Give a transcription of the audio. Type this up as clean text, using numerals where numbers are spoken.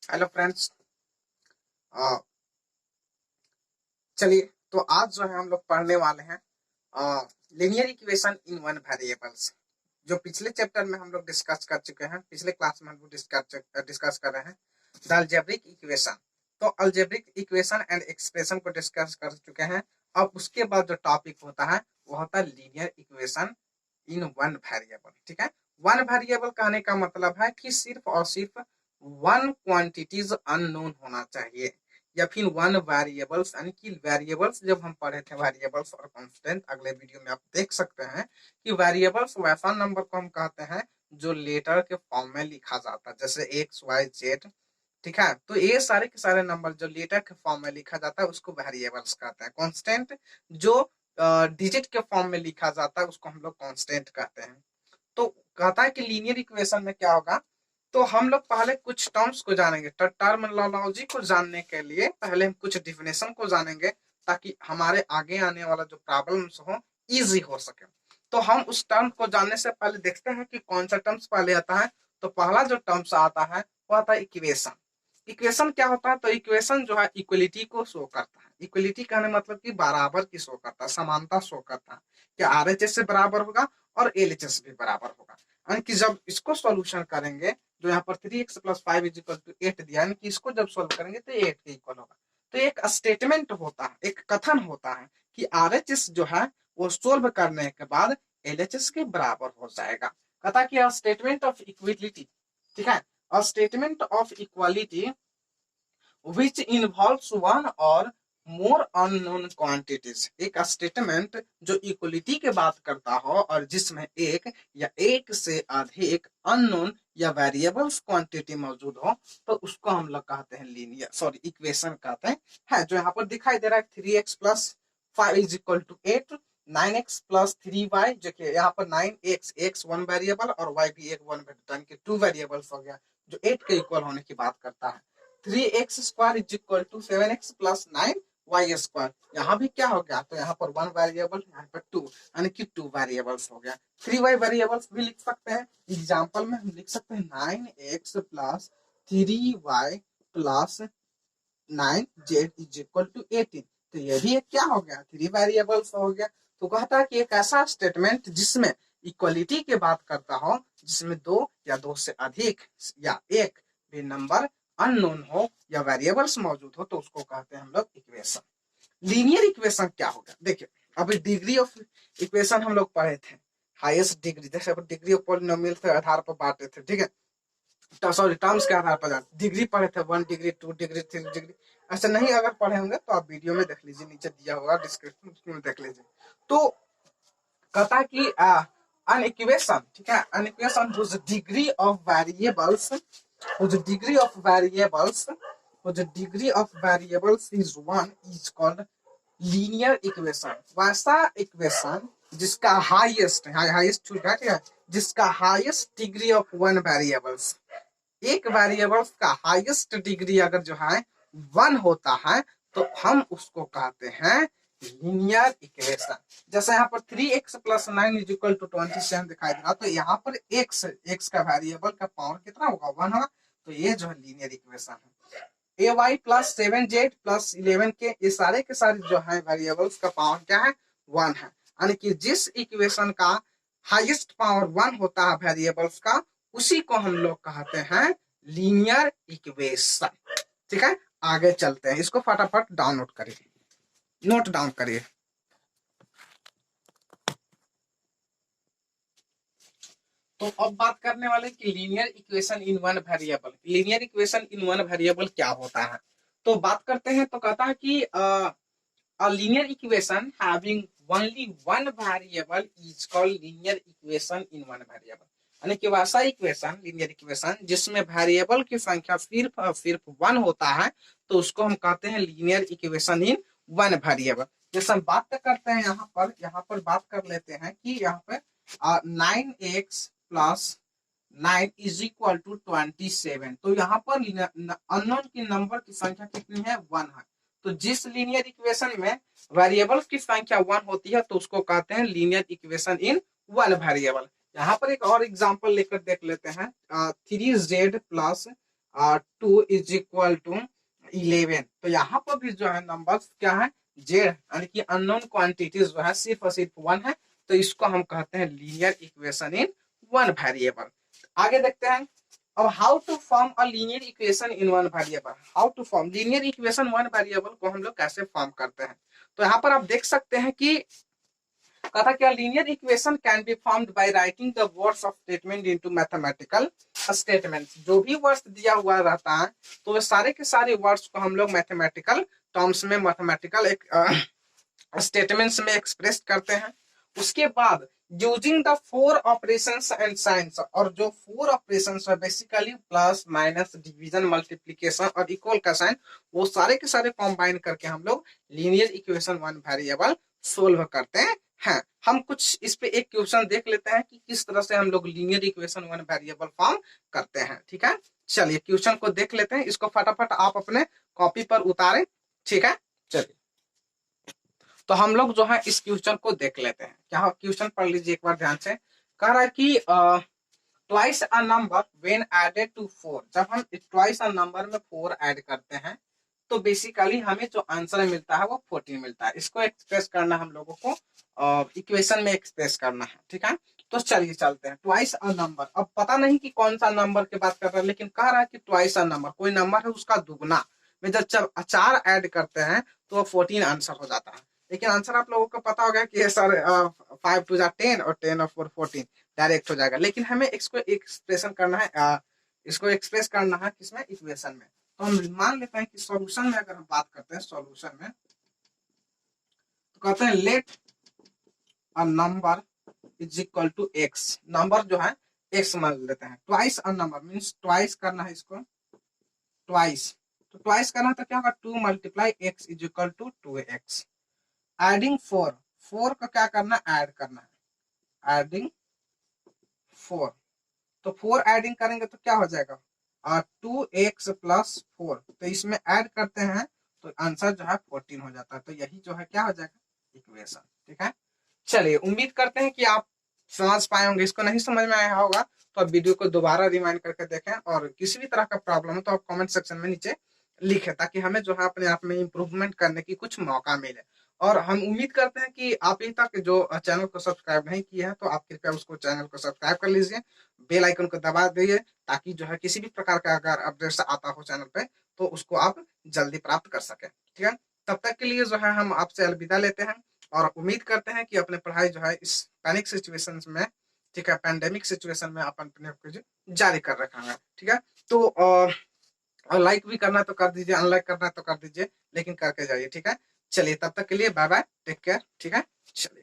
Hello friends. चलिए, तो आज जो है हम लोग पढ़ने वाले हैं linear equation in one variables. जो पिछले चैप्टर में हम लोग डिस्कस कर चुके हैं, पिछले क्लास में हम लोग डिस्कस कर रहे हैं द अलजेब्रिक इक्वेशन। तो अलजेब्रिक इक्वेशन एंड एक्सप्रेशन को डिस्कस कर चुके हैं। अब उसके बाद जो टॉपिक होता है वो होता है linear equation in one variable. ठीक है, वन वेरिएबल कहने का मतलब है कि सिर्फ और सिर्फ वन क्वांटिटीज अननोन होना चाहिए, या फिर वन वेरिएबल्स, यानी कि वेरिएबल्स जब हम पढ़े थे वेरिएबल्स और कांस्टेंट, अगले वीडियो में आप देख सकते हैं कि वेरिएबल्स वैसा नंबर को हम कहते हैं जो लेटर के फॉर्म में लिखा जाता है, जैसे एक्स वाई जेड। ठीक है, तो ये सारे के सारे नंबर जो लेटर के फॉर्म में लिखा जाता है उसको वेरिएबल्स कहते हैं। कांस्टेंट जो डिजिट के फॉर्म में लिखा जाता है उसको हम लोग कांस्टेंट कहते हैं। तो कहता है कि लीनियर इक्वेशन में क्या होगा, तो हम लोग पहले कुछ टर्म्स को जानेंगे। टर्मिनोलॉजी को जानने के लिए पहले हम कुछ डिफिनेशन को जानेंगे, ताकि हमारे आगे आने वाला जो प्रॉब्लम्स हो इजी हो सके। तो हम उस टर्म को जानने से पहले देखते हैं कि कौन सा टर्म्स पहले आता है। तो पहला जो टर्म्स आता है वो आता है इक्वेशन। इक्वेशन क्या होता है, तो इक्वेशन जो है इक्वलिटी को शो करता है। इक्वलिटी कहने मतलब कि बराबर की शो करता है, समानता शो करता है कि आरएचएस से बराबर होगा और एलएचएस भी बराबर होगा। यानी कि जब इसको सॉल्यूशन करेंगे, जो यहाँ पर 3x + 5 = 8 दिया, यानी कि इसको जब सॉल्व करेंगे तो 8 के इक्वल होगा। तो एक स्टेटमेंट होता है, एक कथन होता है कि आरएचएस जो है वो सोल्व करने के बाद एलएचएस के बराबर हो जाएगा। कहता कि स्टेटमेंट ऑफ इक्वलिटी। ठीक है, a statement of equality which involves one or more unknown quantities। एक स्टेटमेंट जो इक्वलिटी के बात करता हो और जिसमें एक या एक से अधिक अननोन या वेरिएबल्स क्वांटिटी मौजूद हो, तो उसको हम लोग कहते हैं लीनियर इक्वेशन कहते हैं। है जो यहाँ पर दिखाई दे रहा है 3x + 5 = 8, 9x + 3y, जो कि यहाँ पर 9x x वन वेरिएबल और y भी एक वन वेरिएबल, यानी कि टू वेरिएबल्स हो गया, जो 8 के इक्वल होने की बात करता है। 3x² = 7x + 9y²। यहाँ भी क्या हो गया, तो यहाँ पर वन वेरिएबल, यहाँ पर टू, यानी कि टू वेरिएबल्स हो गया। 3y वेरिएबल्स भी लिख सकते हैं। एग्जाम्पल में हम लिख सकते हैं 9x + 3y + 9z = 18। तो ये भी एक क्या हो गया, थ्री वेरिएबल्स हो गया। तो कहता है कि एक ऐसा स्टेटमेंट जिसमें इक्वलिटी की बात करता हो, जिसमें दो या दो से अधिक या एक भी नंबर अननोन हो या वेरिएबल्स मौजूद हो, तो उसको कहते हैं हम लोग इक्वेशन। लीनियर इक्वेशन क्या होगा, देखिए अभी डिग्री ऑफ इक्वेशन हम लोग पढ़े थे। हाईएस्ट डिग्री, जैसे डिग्री ऑफ पॉलिनोमियल के आधार पर बांटे थे। ठीक है, टर्म्स के आधार पर डिग्री पढ़े थे, 1 डिग्री, 2 डिग्री, 3 डिग्री। ऐसा नहीं अगर पढ़े होंगे तो आप वीडियो में देख लीजिए, नीचे दिया होगा डिस्क्रिप्शन, उसमें देख लीजिए। तो कहता है कि an equation, ठीक है, an equation whose degree of variables is 1 is called linear equation. वैसा इक्वेशन जिसका हाईएस्ट ठीक है, जिसका highest degree of one variables, एक वेरिएबल्स का हाईएस्ट डिग्री अगर जो है 1 होता है, तो हम उसको कहते हैं लीनियर इक्वेशन। जैसे यहाँ पर 3x + 9 = 27 दिखाई दे रहा, तो यहाँ पर x का वेरिएबल का पावर कितना होगा, 1 होगा। तो ये जो है लीनियर इक्वेशन है। ay + 7z + 11k, ये सारे के सारे जो है वेरिएबल्स का पावर क्या है, 1 है। यानी कि जिस इक्वेशन का हाईएस्ट पावर 1 होता है वेरिएबल्स का, उसी को हम लोग कहते हैं लीनियर इक्वेशन। ठीक है, आगे चलते हैं, इसको फटाफट डाउनलोड करिए, नोट डाउन करिए। तो अब बात करने वाले कि linear equation in one variable. Linear equation in one variable क्या होता है, तो बात करते हैं। तो कहता है कि a linear equation having only one variable is called linear equation in one variable। यानी कि वैसा इक्वेशन, लीनियर इक्वेशन जिसमें वेरिएबल की संख्या सिर्फ और सिर्फ 1 होता है, तो उसको हम कहते हैं linear equation in one variable. जैसे हम बात करते हैं यहाँ पर बात कर लेते हैं कि यहाँ पे 9x + 9 = 27। तो यहाँ पर अननोन की नंबर की संख्या कितनी है, 1 है। तो जिस लीनियर इक्वेशन में वेरिएबल्स की संख्या 1 होती है, तो उसको कहते हैं linear equation in one variable. यहाँ पर एक और एग्जांपल लेकर देख लेते हैं। 3z + 2 is equal to 11। तो यहाँ पर भी जो है नंबर क्या है, जेड, यानी कि अननोन क्वांटिटीज जो है सिर्फ और सिर्फ 1 है। तो इसको हम कहते हैं linear equation in one variable. आगे देखते हैं अब how to form a linear equation in one variable. How to form linear equation one variable को हम लोग कैसे फॉर्म करते हैं। तो यहाँ पर आप देख सकते हैं कि कहा था क्या, linear equation can be formed by writing the words of statement into mathematical statements. जो भी वर्ड्स दिया हुआ रहता है तो वे सारे के सारे वर्ड्स को हम लोग मैथमेटिकल टर्म्स में, मैथमेटिकल एक स्टेटमेंट्स में एक्सप्रेस करते हैं। उसके बाद using the 4 operations and science, और जो 4 ऑपरेशंस है basically plus minus division multiplication और इक्वल का साइन, वो सारे के सारे कंबाइन करके हम लोग linear equation one variable solve करते हैं। हम कुछ इस पे एक क्वेश्चन देख लेते हैं कि किस तरह से हम लोग linear equation one variable form करते हैं। ठीक है, चलिए क्वेश्चन को देख लेते हैं। इसको फटाफट आप अपने कॉपी पर उतारें। ठीक है, चलिए तो हम लोग जो है इस क्वेश्चन को देख लेते हैं। क्या क्वेश्चन पढ़ लीजिए एक बार ध्यान से। कह रहा है कि twice a number when added to 4। जब हम ट्वाइस अ नंबर में 4 ऐड करते हैं तो बेसिकली हमें जो आंसर मिलता है वो 14 मिलता है। इसको एक्सप्रेस करना हम लोगों को इक्वेशन में एक्सप्रेस करना है। ठीक है, तो चलिए चलते हैं। ट्वाइस अ नंबर, अब पता नहीं कि कौन सा नंबर की बात कर रहा है, लेकिन कह रहा है कि ट्वाइस अ नंबर, कोई नंबर है उसका दुगना में जब 4 ऐड करते हैं तो 14 आंसर हो जाता है। लेकिन आंसर आप लोगों को पता होगा कि सर 5 टू 10 और 10 और 4 14 डायरेक्ट हो जाएगा। लेकिन हमें इसको एक्सप्रेशन करना है, इसको एक्सप्रेस करना है किसमें, इक्वेशन में। तो हम मान लेते हैं कि सॉल्यूशन में अगर हम बात करते हैं, सॉल्यूशन में तो कहते हैं let a number is equal to x. Number जो है एक्स मान लेते हैं। Twice a number means twice करना है इसको, ट्वाइस। तो ट्वाइस करना है तो क्या होगा, 2 multiply x is equal to 2x। Adding 4, 4 का क्या करना है, ऐड करना है, एडिंग 4। तो 4 एडिंग करेंगे तो क्या हो जाएगा, 2x प्लस 4। तो इसमें ऐड करते हैं तो आंसर जो है 14 हो जाता है। तो यही जो है क्या हो जाएगा, इक्वेशन। ठीक है, चलिए उम्मीद करते हैं कि आप समझ पाए होंगे। इसको नहीं समझ में आया होगा तो आप वीडियो को दोबारा रिमाइंड करके देखें, और किसी भी तरह का प्रॉब्लम हो तो आप कमेंट सेक्शन में नीचे लिखें, ताकि हमें जो है अपने आप में इम्प्रूवमेंट करने की कुछ मौका मिले। और हम उम्मीद करते हैं कि आप अभी तक जो चैनल को सब्सक्राइब नहीं किए हैं तो आप कृपया उसको चैनल को सब्सक्राइब कर लीजिए, बेल आइकन को दबा दीजिए, ताकि जो है किसी भी प्रकार का अगर अपडेट्स आता हो चैनल पे तो उसको आप जल्दी प्राप्त कर सकें। ठीक है, तब तक के लिए जो है हम आपसे अलविदा लेते हैं, और उम्मीद करते हैं कि अपने पढ़ाई जो है इस पैनिक सिचुएशन में, ठीक है, पैंडेमिक सिचुएशन में अपन अपने जारी कर रखेंगे। ठीक है, तो लाइक भी करना तो कर दीजिए, अनलाइक करना तो कर दीजिए, लेकिन करके जाइए। ठीक है, चलिए तब तक के लिए बाय बाय, टेक केयर। ठीक है, चलिए।